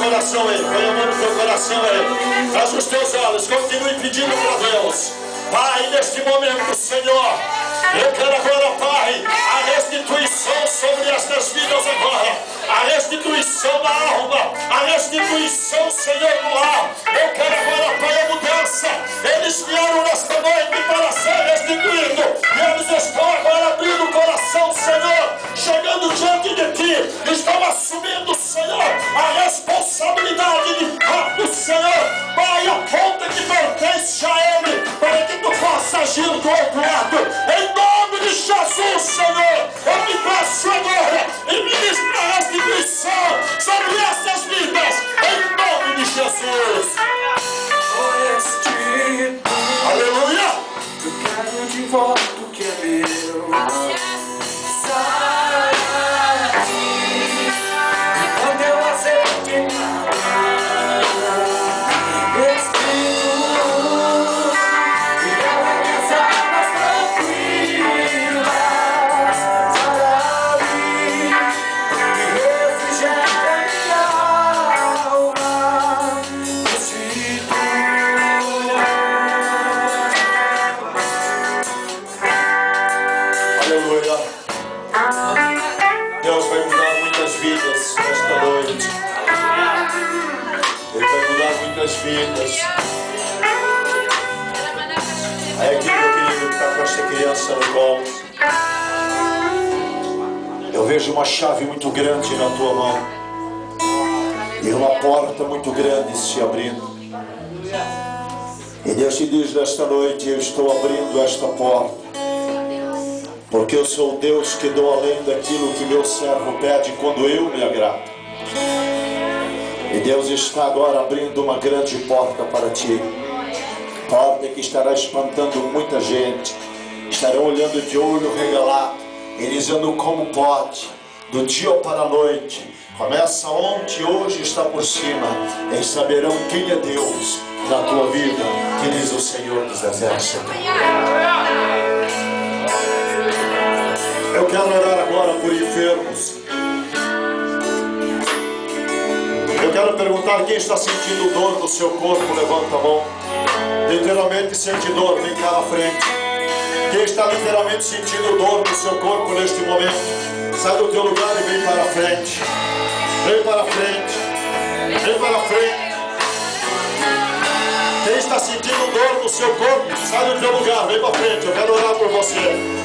coração aí, põe a mão no teu coração aí. Fecha os teus olhos, continue pedindo para Deus. Pai, neste momento, Senhor, eu quero agora, Pai, a restituição sobre estas vidas agora. A restituição da alma, a restituição, Senhor, do lar. Eu quero agora, Pai, a mudança. Eles vieram nesta noite para ser restituídos. E eles estão agora abrindo o coração, Senhor, chegando diante de Ti. Estão assumindo, Senhor, a responsabilidade de fato, Senhor. Pai, a conta que pertence a Ele, para que Tu possa agir do outro lado. Em nome de Jesus, Senhor, eu te peço agora e ministra a restituição sobre essas vidas, em nome de Jesus. Aleluia. Eu quero de volta o que é meu. Sai daqui, quando eu aceito Deus vai mudar muitas vidas nesta noite. Ele vai mudar muitas vidas. Aí aqui, meu querido, que está com essa criança no colo, eu vejo uma chave muito grande na tua mão e uma porta muito grande se abrindo. E Deus te diz nesta noite: eu estou abrindo esta porta, porque eu sou o Deus que dou além daquilo que meu servo pede quando eu me agrado. E Deus está agora abrindo uma grande porta para ti. Porta que estará espantando muita gente. Estarão olhando de olho regalado e dizendo: como pode? Do dia para a noite. Começa ontem, hoje está por cima. Eles saberão quem é Deus na tua vida, que diz o Senhor dos Exércitos. Eu quero orar agora por enfermos. Eu quero perguntar: quem está sentindo dor no seu corpo, levanta a mão. Literalmente sente dor, vem cá na frente. Quem está literalmente sentindo dor no seu corpo neste momento, sai do teu lugar e vem para a frente. Vem para a frente. Vem para a frente. Quem está sentindo dor no seu corpo, sai do teu lugar, vem para a frente. Eu quero orar por você.